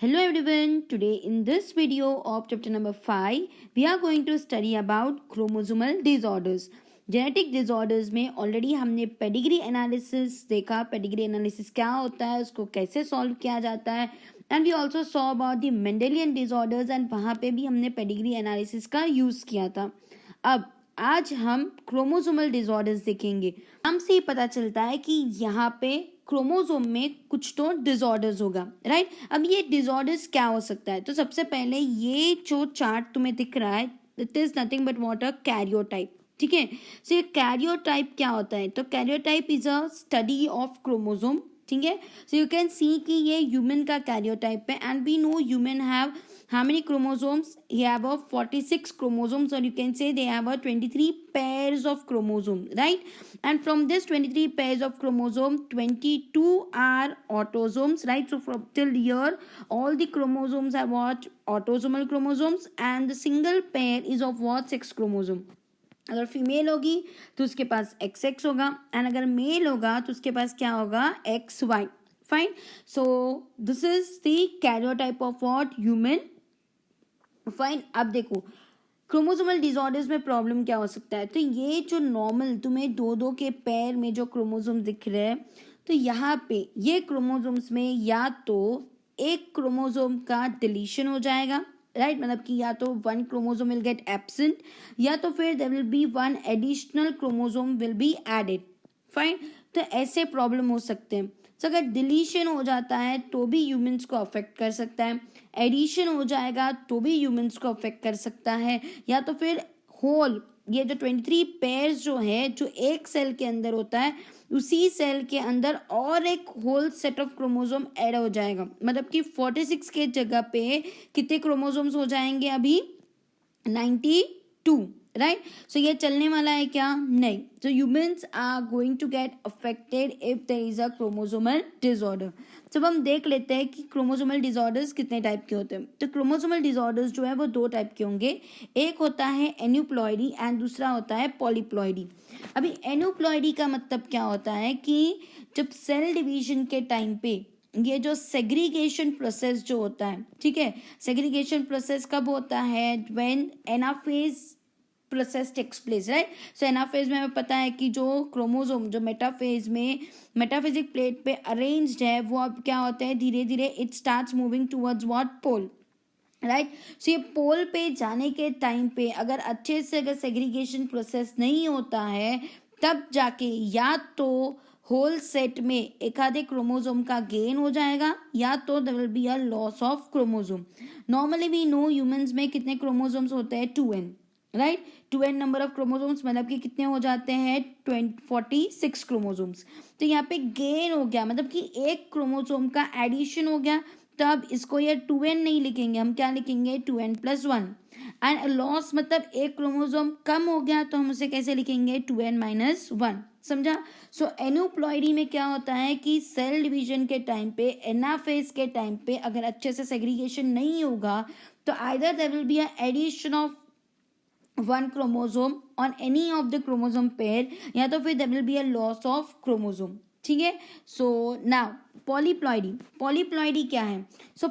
Hello everyone, today in this video of chapter number 5, we are going to study about chromosomal disorders. Genetic disorders में already हमने pedigree analysis देखा. Pedigree analysis क्या होता है, उसको कैसे सॉल्व किया जाता है, and we also saw about the Mendelian disorders एंड वहाँ पे भी हमने पेडिग्री एनालिसिस का यूज़ किया था. अब आज हम क्रोमोसोमल डिसऑर्डर्स देखेंगे. हमसे ही पता चलता है कि यहाँ पे क्रोमोसोम में कुछ तो डिसऑर्डर्स होगा, राइट. अब ये डिसऑर्डर्स क्या हो सकता है, तो सबसे पहले ये जो चार्ट तुम्हें दिख रहा है, it is nothing but what a karyotype. ठीक है, सो ये कैरियोटाइप क्या होता है, तो karyotype is a study of chromosome. ठीक है, सो यू कैन सी कि ये ह्यूमन का कैरियोटाइप है, and we know human have how many chromosomes? He have a 46 chromosomes, or you can say they have a 23 pairs of chromosomes, right? And from this 23 pairs of chromosome, 22 are autosomes, right? So from till here all the chromosomes are what? Autosomal chromosomes, and the single pair is of what? Sex chromosome. अगर female होगी तो उसके पास X X होगा, and अगर male होगा तो उसके पास क्या होगा? X Y. Fine. So this is the karyotype of what? Human. Fine. अब देखो क्रोमोसोमल डिसऑर्डर्स में प्रॉब्लम क्या हो सकता है, तो ये जो नॉर्मल तुम्हें दो दो के पैर में जो क्रोमोसोम दिख रहे हैं, तो यहाँ पे ये क्रोमोसोम्स में या तो एक क्रोमोसोम का डिलीशन हो जाएगा, राइट. मतलब कि या तो one chromosome will get absent, या तो फिर there will be one additional chromosome will be added. Fine. तो ऐसे प्रॉब्लम हो सकते हैं. तो अगर डिलीशन हो जाता है तो भी ह्यूमंस को अफेक्ट कर सकता है, एडिशन हो जाएगा तो भी ह्यूमंस को अफेक्ट कर सकता है, या तो फिर होल ये जो 23 पेयर्स जो है, जो एक सेल के अंदर होता है, उसी सेल के अंदर और एक whole set of chromosome add हो जाएगा. मतलब कि 46 के जगह पे कितने क्रोमोसोम्स हो जाएंगे अभी? 92, राइट. सो ये चलने वाला है क्या? नहीं. So humans are going to get affected if there is a chromosomal disorder. जब हम देख लेते हैं कि क्रोमोसोमल डिसऑर्डर्स कितने टाइप के होते हैं, तो क्रोमोसोमल डिसऑर्डर्स जो है वो दो टाइप के होंगे. एक होता है एन्यूप्लॉइडी एंड दूसरा होता है पॉलीप्लॉइडी. अभी एन्यूप्लॉइडी का मतलब क्या होता है कि जब सेल डिवीजन के टाइम पे ये जो सेग्रीगेशन प्रोसेस जो होता है, ठीक है, सेग्रीगेशन प्रोसेस कब होता है? When anaphase process takes place, right. So anaphase में हमें पता है कि जो क्रोमोसोम जो मेटाफेज में मेटाफेजिक प्लेट पे अरेंज्ड है, वो अब क्या होता है? धीरे धीरे it starts moving towards what? Pole, right. So ये पोल पे जाने के टाइम पे अगर अच्छे से अगर सेग्रीगेशन प्रोसेस नहीं होता है, तब जाके या तो होल सेट में एक आधे क्रोमोसोम का गेन हो जाएगा, या तो there will be a loss of chromosome. Normally we know humans में कितने क्रोमोसोम्स होते हैं? 2n, right. 2n number of chromosomes, मतलब कि कितने हो जाते हैं? 46 क्रोमोसोम्स. तो यहाँ पे गेन हो गया, मतलब कि एक क्रोमोसोम का एडिशन हो गया, तो अब इसको ये 2n नहीं लिखेंगे, हम क्या लिखेंगे? 2n+1. एंड लॉस मतलब एक क्रोमोसोम कम हो गया, तो हम उसे कैसे लिखेंगे? 2n-1. समझा. सो एन्यूप्लॉइडी में क्या होता है कि सेल डिवीजन के टाइम पे, एनाफेज के टाइम पे अगर अच्छे से सेग्रीगेशन नहीं होगा, तो either there will be a addition of one chromosome on any of the chromosome pair, या तो फिर there will be a loss of chromosome. ठीक है. So now polyploidy. पॉलीप्लॉइडी क्या है? सो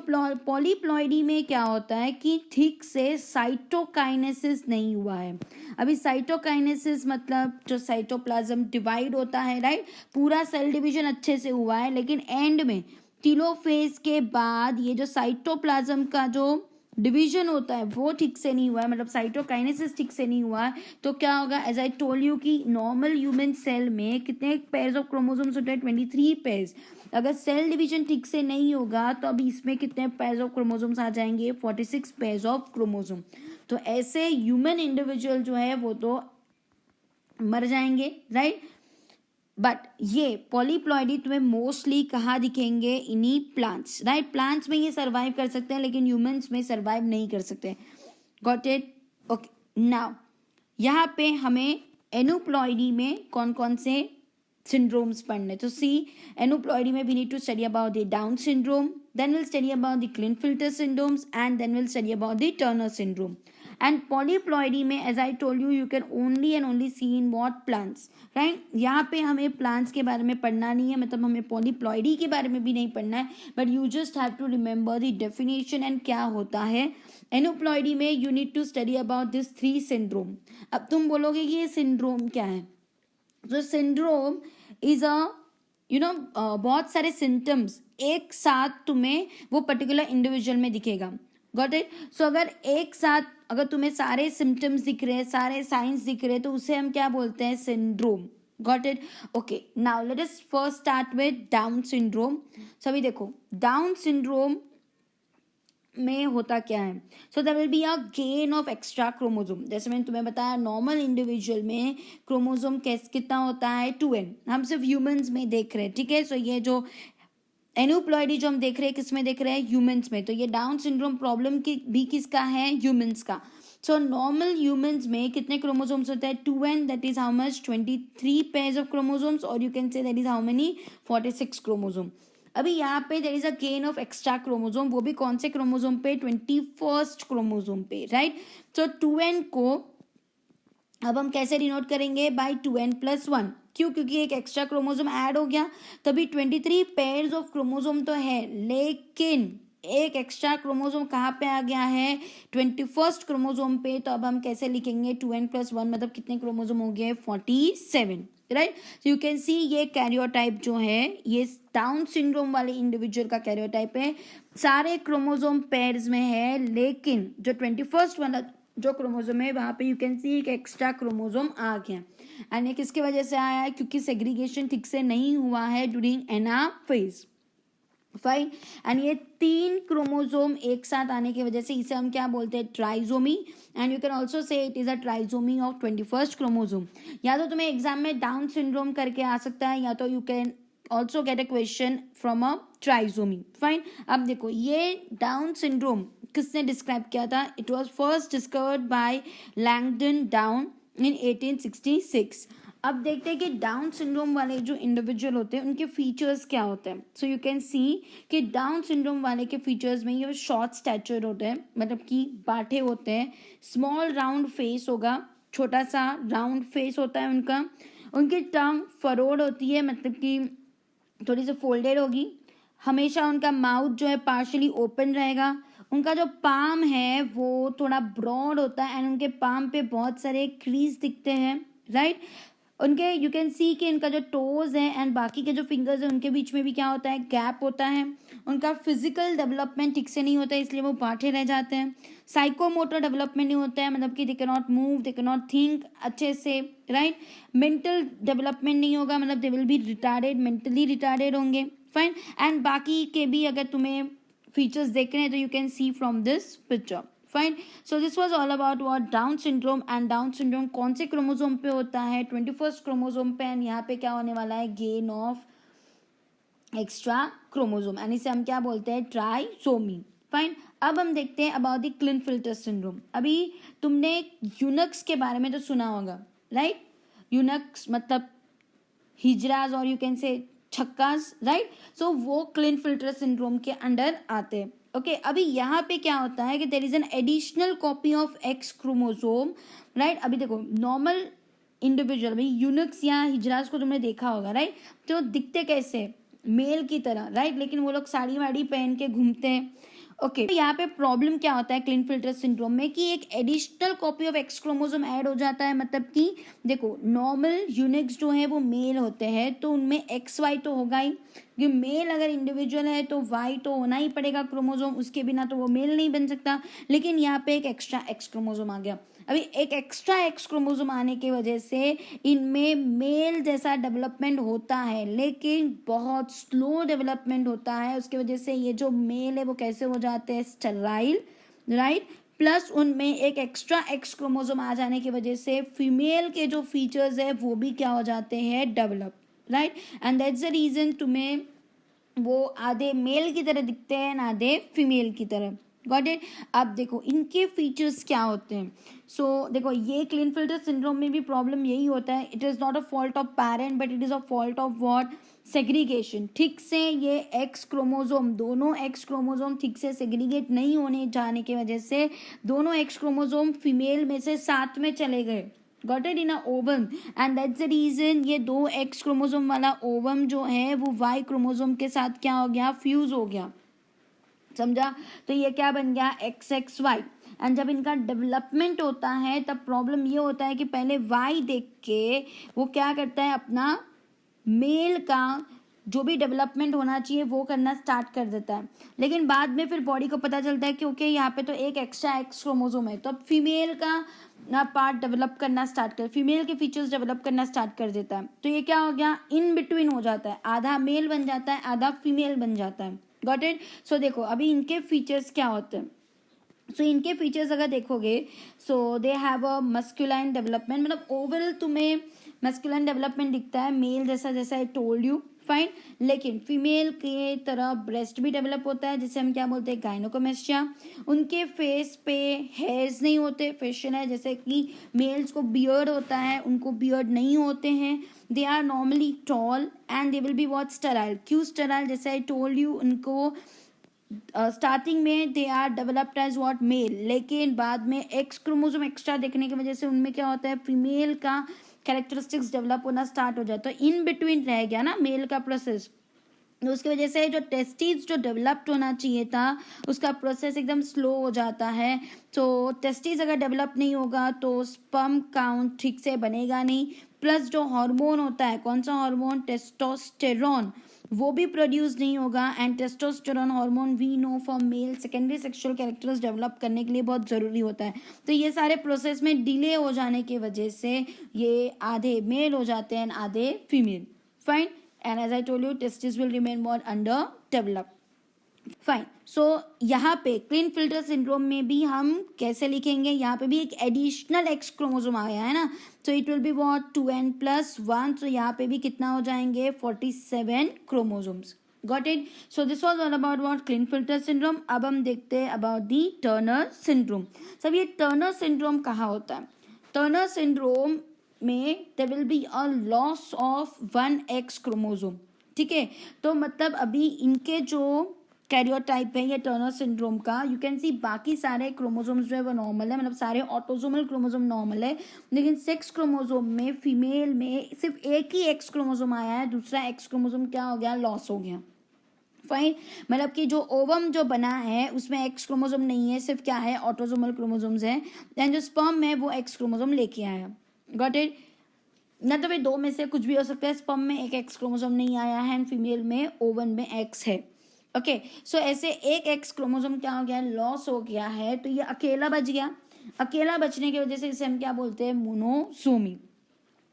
पॉलीप्लॉइडी में क्या होता है कि ठीक से साइटोकाइनेसिस नहीं हुआ है. अभी साइटोकाइनेसिस मतलब जो साइटोप्लाज्म डिवाइड होता है, राइट. पूरा सेल डिवीजन अच्छे से हुआ है, लेकिन एंड में टीलोफेज के बाद ये जो साइटोप्लाज्म का जो डिवीजन होता है वो ठीक से नहीं हुआ है, मतलब साइटोकाइनेसिस ठीक से नहीं हुआ है. तो क्या होगा? एज आई टोल्ड यू कि नॉर्मल ह्यूमन सेल में कितने पेयर्स ऑफ क्रोमोसोम्स होते हैं? 23 पेयर्स. अगर सेल डिवीजन ठीक से नहीं होगा तो अभी इसमें कितने पेयर्स ऑफ क्रोमोसोम्स आ जाएंगे? 46 पेयर्स ऑफ क्रोमोसोम. तो ऐसे ह्यूमन इंडिविजुअल जो है वो तो मर जाएंगे, राइट. बट ये पॉलीप्लॉइडी तुम्हें मोस्टली कहाँ दिखेंगे? इन्हीं प्लांट्स, राइट. प्लांट्स में ये सर्वाइव कर सकते हैं, लेकिन ह्यूमंस में सर्वाइव नहीं कर सकते. Got it? ओके. नाउ यहाँ पे हमें एन्यूप्लॉइडी में कौन कौन से सिंड्रोम्स पढ़ने, तो सी एन्यूप्लॉइडी में we need to study about the Down syndrome, then will study about the Klinefelter syndromes, and then will study about the Turner syndrome. And polyploidy में as I told you can only and only see in what plants, right. यहाँ पे हमें plants के बारे में पढ़ना नहीं है, मतलब हमें पॉलीप्लॉइडी के बारे में भी नहीं पढ़ना है, but you just have to remember the definition and क्या होता है। एनोप्लॉइडी में you need to study about this 3 syndrome. अब तुम बोलोगे कि ये सिंड्रोम क्या है, तो सिंड्रोम इज अ बहुत सारे सिम्टम्स एक साथ तुम्हें वो पर्टिकुलर इंडिविजुअल में दिखेगा, गॉट इट। सो अगर एक साथ अगर तुम्हें सारे सिम्टम्स दिख रहे हैं, सारे साइंस दिख रहे हैं, तो उसे हम क्या बोलते हैं, syndrome, got it. Okay, now let us first start with Down syndrome. सभी देखो, डाउन सिंड्रोम में होता क्या है, so there will be a gain of extra chromosome. जैसे मैंने तुम्हें बताया नॉर्मल इंडिविजुअल में क्रोमोसोम कितना होता है, 2n, हम सिर्फ ह्यूमंस में देख रहे हैं, ठीक है। सो ये जो एनोप्लॉइडी जो हम देख रहे हैं किस में देख रहे हैं, ह्यूमंस में, तो ये डाउन सिंड्रोम प्रॉब्लम की भी किसका है, ह्यूमंस का। सो नॉर्मल ह्यूमंस में कितने क्रोमोसोम्स होते हैं, 2n, that is how much, 23 pairs of chromosomes, और you can say that is how many, 46 chromosome. अभी यहाँ पे there is a gain of extra chromosome, वो भी कौन से क्रोमोसोम पे, 21st क्रोमोसोम पे, राइट। सो 2n को अब हम कैसे डिनोट करेंगे, बाय 2n+1, क्यों, क्योंकि एक एक्स्ट्रा क्रोमोसोम ऐड हो गया, तभी 23 पेयर्स ऑफ क्रोमोसोम तो है, लेकिन एक एक्स्ट्रा क्रोमोसोम कहाँ पे आ गया है, 21st क्रोमोसोम पे। तो अब हम कैसे लिखेंगे, 2n+1 मतलब कितने क्रोमोसोम हो गए, 47, राइट। सो यू कैन सी ये कैरियोटाइप जो है, ये डाउन सिंड्रोम वाले इंडिविजुअल का कैरियोटाइप है, सारे क्रोमोसोम पेयर्स में है, लेकिन जो 21st वाला जो क्रोमोसोम है वहाँ पे यू कैन सी एक एक्स्ट्रा क्रोमोसोम आ गया, एंड ये किसकी वजह से आया है, क्योंकि सेग्रीगेशन ठीक से नहीं हुआ है ड्यूरिंग एनाफेज, फाइन। एंड ये 3 क्रोमोसोम एक साथ आने की वजह से इसे हम क्या बोलते हैं, trisomy, and you can also say it is a trisomy of 21st chromosome. या तो तुम्हें एग्जाम में डाउन सिंड्रोम करके आ सकता है, या तो you can also get a question from a trisomy, fine. अब देखो ये डाउन सिंड्रोम किसने डिस्क्राइब किया था, it was first discovered by Langdon down in 1866। अब देखते हैं कि डाउन सिंड्रोम वाले जो इंडिविजुअल होते हैं उनके फीचर्स क्या होते हैं। सो यू कैन सी कि डाउन सिंड्रोम वाले के फीचर्स में ये शॉर्ट स्टैचर होते हैं, मतलब कि बाठे होते हैं, स्मॉल राउंड फेस होगा, छोटा सा राउंड फेस होता है उनका, उनकी टंग फरोड होती है, मतलब कि थोड़ी सी फोल्डेड होगी, हमेशा उनका माउथ जो है पार्शली ओपन रहेगा, उनका जो पाम है वो थोड़ा ब्रॉड होता है, एंड उनके पाम पे बहुत सारे क्रीज दिखते हैं, राइट। उनके यू कैन सी कि इनका जो टोज है एंड बाकी के जो फिंगर्स हैं उनके बीच में भी क्या होता है, गैप होता है। उनका फिजिकल डेवलपमेंट ठीक से नहीं होता है, इसलिए वो बांटे रह जाते हैं। साइकोमोटर डेवलपमेंट नहीं होता है, मतलब कि they can not move, they can not think अच्छे से, राइट। मेंटल डेवलपमेंट नहीं होगा, मतलब दे will B retarded, mentally retarded होंगे, फाइन। एंड बाकी के भी अगर तुम्हें फीचर्स देख रहे हैं तो you can C from this picture, fine. So this was all about what down syndrome. And down syndrome कौन से क्रोमोसोम पे होता है, 21st क्रोमोसोम पे, एंड यहाँ पे क्या होने वाला है, gain of extra chromosome, and इसे हम क्या बोलते हैं, ट्राइसोमी, फाइन। अब हम देखते हैं अबाउट द क्लिनफिल्टर सिंड्रोम। अभी तुमने यूनक्स के बारे में तो सुना होगा, राइट। यूनक्स मतलब हिजराज और यू कैन से छक्कास, राइट। सो वो क्लिनफिल्टर सिंड्रोम के अंडर आते हैं, ओके। अभी यहाँ पे क्या होता है कि there is an additional copy of X chromosome, right. अभी देखो नॉर्मल इंडिविजुअल भाई यूनक्स या हिजराज को तुमने देखा होगा, राइट। तो दिखते कैसे, मेल की तरह, राइट, लेकिन वो लोग साड़ी वाड़ी पहन के घूमते हैं, ओके। तो यहाँ पे प्रॉब्लम क्या होता है क्लिनफिल्टर सिंड्रोम में कि एक additional copy of X chromosome add हो जाता है, मतलब कि देखो नॉर्मल यूनिक्स जो है वो मेल होते हैं, तो उनमें एक्स वाई तो होगा ही, क्योंकि मेल अगर इंडिविजुअल है तो वाई तो होना ही पड़ेगा क्रोमोसोम, उसके बिना तो वो मेल नहीं बन सकता। लेकिन यहाँ पे एक एक्स्ट्रा एक्स क्रोमोसोम आ गया। अभी एक एक्स्ट्रा एक्स क्रोमोसोम आने की वजह से इनमें मेल जैसा डेवलपमेंट होता है, लेकिन बहुत स्लो डेवलपमेंट होता है। उसकी वजह से ये जो मेल है वो कैसे हो जाते हैं, स्टेराइल, राइट। प्लस उनमें एक एक्स्ट्रा एक्स क्रोमोसोम आ जाने की वजह से फीमेल के जो फीचर्स है वो भी क्या हो जाते हैं, develop, right. And that's the reason तुम्हें वो आधे मेल की तरह दिखते हैं ना आधे फीमेल की तरह, गॉट इट। अब देखो इनके फीचर्स क्या होते हैं। सो देखो ये क्लिनफिल्टर सिंड्रोम में भी प्रॉब्लम यही होता है, it is not a fault of parent but it is a fault of what, segregation, ठीक से ये एक्स क्रोमोजोम, दोनों एक्स क्रोमोजोम ठीक से सेग्रीगेट नहीं होने जाने की वजह से दोनों एक्स क्रोमोजोम फीमेल में से साथ में चले गए, got it, in a ovum, and that's the reason ये दो एक्स क्रोमोजोम वाला ओवम जो है वो वाई क्रोमोजोम के साथ क्या हो गया, फ्यूज हो गया, समझा। तो ये क्या बन गया, एक्स एक्स वाई। एंड जब इनका डेवलपमेंट होता है तब प्रॉब्लम ये होता है कि पहले वाई देख के वो क्या करता है, अपना मेल का जो भी डेवलपमेंट होना चाहिए वो करना स्टार्ट कर देता है, लेकिन बाद में फिर बॉडी को पता चलता है कि ओके यहाँ पे तो एक एक्स्ट्रा एक्स क्रोमोजोम है, तो अब फीमेल का ना पार्ट डेवलप करना स्टार्ट कर, फीमेल के फीचर्स डेवलप करना स्टार्ट कर देता है। तो ये क्या हो गया, इन बिटवीन हो जाता है, आधा मेल बन जाता है आधा फीमेल बन जाता है, गॉट इट। सो देखो अभी इनके फीचर्स क्या होते हैं, सो इनके फीचर्स अगर देखोगे, so they have a masculine development, मतलब ओवरऑल तुम्हें मस्कुलाइन डेवलपमेंट दिखता है मेल जैसा, जैसा आई टोल्ड यू, फाइन। लेकिन फीमेल के तरह ब्रेस्ट भी डेवलप होता है, जिसे हम क्या बोलते हैं, गायनोकोमेस्टिया। उनके फेस पे हेयर्स नहीं होते, फेशियल है, जैसे कि मेल्स को बियर्ड होता है, उनको बियर्ड नहीं होते हैं। They are normally tall and they will be what sterile, क्यों स्टेराइल, जैसे आई टोल्ड यू, उनको स्टार्टिंग में they are developed as what, male, लेकिन बाद में एक्स क्रोमोसोम एक्स्ट्रा देखने की वजह से उनमें क्या होता है, फीमेल का कैरेक्टरिस्टिक्स डेवलप होना स्टार्ट हो जाता है, तो इन बिटवीन रह गया ना मेल का प्रोसेस, तो उसकी वजह से जो टेस्टिस जो डेवलप्ड होना चाहिए था उसका प्रोसेस एकदम स्लो हो जाता है। तो टेस्टिस अगर डेवलप नहीं होगा तो स्पर्म काउंट ठीक से बनेगा नहीं, प्लस जो हार्मोन होता है, कौन सा हार्मोन, टेस्टोस्टेरोन, वो भी प्रोड्यूस नहीं होगा। And testosterone hormone we know for male secondary sexual characters develop करने के लिए बहुत ज़रूरी होता है। तो ये सारे प्रोसेस में डिले हो जाने की वजह से ये आधे मेल हो जाते हैं आधे female, fine. And as I told you, testes will remain more underdeveloped. Fine. So यहाँ पे क्लिनफिल्टर सिंड्रोम में भी हम कैसे लिखेंगे, यहाँ पे भी एक एडिशनल एक्स क्रोमोसोम आया है ना, so it will be what 2n+1, so यहाँ पे भी कितना हो जाएंगे 47 chromosomes, got it. So this was all about what, Klinefelter syndrome. अब हम देखते हैं अबाउट दी टर्नर सिंड्रोम। सब ये टर्नर सिंड्रोम कहाँ होता है, टर्नर सिंड्रोम में there will be a loss of 1x chromosome, ठीक है। तो मतलब अभी इनके जो कैरियोटाइप है ये टर्नर सिंड्रोम का, यू कैन सी बाकी सारे क्रोमोसोम्स जो है वो नॉर्मल है, मतलब सारे ऑटोसोमल क्रोमोसोम नॉर्मल है, लेकिन सेक्स क्रोमोसोम में फीमेल में सिर्फ एक ही एक्स क्रोमोसोम आया है, दूसरा एक्स क्रोमोसोम क्या हो गया, लॉस हो गया, फाइन। मतलब कि जो ओवम जो बना है उसमें एक्स क्रोमोसोम नहीं है, सिर्फ क्या है, ऑटोसोमल क्रोमोसोम्स है। एंड जो स्पर्म है वो एक्स क्रोमोसोम लेके आया, गॉट इट। ना तो भाई दो में से कुछ भी हो सकता है, स्पर्म में एक एक्स क्रोमोसोम नहीं आया है एंड फीमेल में ओवन में एक्स है, ओके। सो ऐसे एक एक्स क्रोमोसोम क्या हो गया, लॉस हो गया है, तो ये अकेला बच गया। अकेला बचने की वजह से इसे हम क्या बोलते हैं, मोनोसोमी,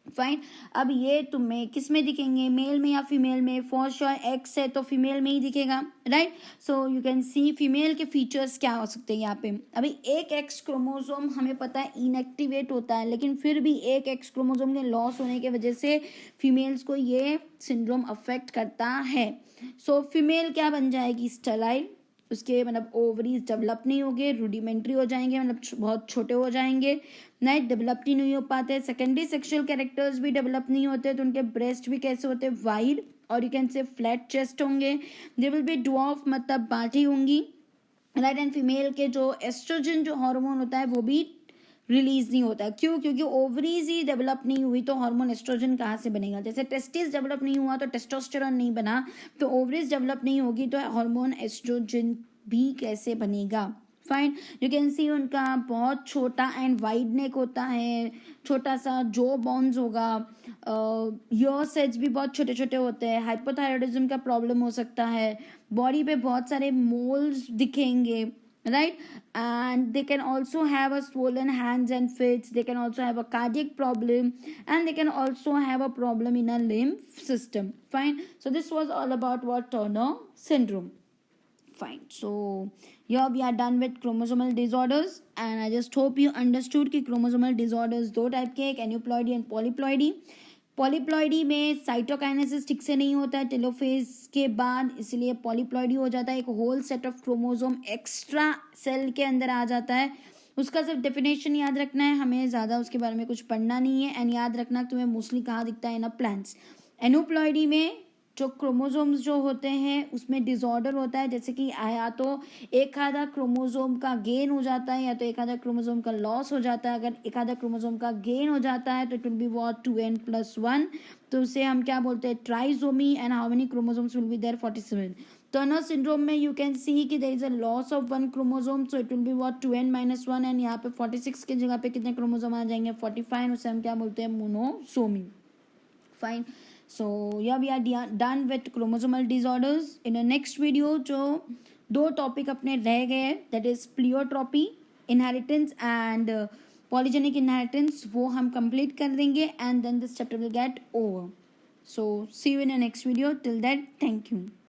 फाइन। अब ये तुम्हें किस में दिखेंगे, मेल में या फीमेल में, फॉर श्योर एक्स है तो फीमेल में ही दिखेगा, right. So you can C female के फीचर्स क्या हो सकते हैं यहाँ पे। अभी एक एक्स क्रोमोसोम हमें पता है इनएक्टिवेट होता है, लेकिन फिर भी एक एक्स क्रोमोसोम के लॉस होने की वजह से फीमेल्स को ये सिंड्रोम अफेक्ट करता है। सो फीमेल क्या बन जाएगी, स्टेराइल, उसके मतलब ओवरीज डेवलप नहीं होंगे, रूडिमेंट्री हो जाएंगे, मतलब बहुत छोटे हो जाएंगे, नाइट डेवलप ही नहीं हो पाते। सेकेंडरी सेक्सुअल कैरेक्टर्स भी डेवलप नहीं होते, तो उनके ब्रेस्ट भी कैसे होते हैं, वाइड, और you can say flat chest होंगे। दे विल बी ड्वार्फ, मतलब बाँटी होंगी, राइट। एंड फीमेल के जो एस्ट्रोजन जो हार्मोन होता है वो भी रिलीज नहीं होता, क्यों, क्योंकि ओवरीज ही डेवलप नहीं हुई तो हार्मोन एस्ट्रोजन कहाँ से बनेगा। जैसे टेस्टिस डेवलप नहीं हुआ तो टेस्टोस्टेरोन नहीं बना, तो ओवरीज डेवलप नहीं होगी तो हार्मोन एस्ट्रोजन भी कैसे बनेगा, फाइन। यू कैन सी उनका बहुत छोटा एंड वाइड नेक होता है, छोटा सा जो बोन्स होगा, ईयर सेट्स भी बहुत छोटे छोटे होते हैं, हाइपोथायरॉयडिज्म का प्रॉब्लम हो सकता है, बॉडी पे बहुत सारे मोल्स दिखेंगे, right, and they can also have a swollen hands and feet, they can also have a cardiac problem, and they can also have a problem in a lymph system, fine. So this was all about what, Turner syndrome, fine. So here we are done with chromosomal disorders, and I just hope you understood कि chromosomal disorders दो type के, एक aneuploidy and polyploidy। Polyploidy में cytokinesis ठीक से नहीं होता है टेलोफेज के बाद, इसलिए पॉलीप्लॉइडी हो जाता है, एक whole set of chromosome extra cell के अंदर आ जाता है। उसका सिर्फ डेफिनेशन याद रखना है, हमें ज़्यादा उसके बारे में कुछ पढ़ना नहीं है। एंड याद रखना तुम्हें मोस्टली कहाँ दिखता है, ना प्लांट्स। एनोप्लॉइडी में जो क्रोमोसोम्स जो होते हैं उसमें डिसऑर्डर होता है, जैसे कि या तो एक आधा क्रोमोसोम का गेन हो जाता है या तो एक आधा क्रोमोसोम का लॉस हो जाता है। अगर एक आधा क्रोमोसोम का गेन हो जाता है तो it will be what 2n+1, तो उसे हम क्या बोलते हैं, trisomy. And how many chromosomes will be there, 47। Turner syndrome में यू कैन सी कि there is a loss of one chromosome, so it will be what 2n-1, and यहाँ पे 46 की जगह पे कितने क्रोमोसोम आ जाएंगे, 45, उसे हम क्या बोलते हैं, मोनोसोमी। फाइन, सो या we are done with chromosomal disorders. In the next video जो 2 टॉपिक अपने रह गए, that is pleiotropy, inheritance and polygenic inheritance, वो हम कंप्लीट कर देंगे and then this chapter will get over. So see you in the next video. Till then, thank you.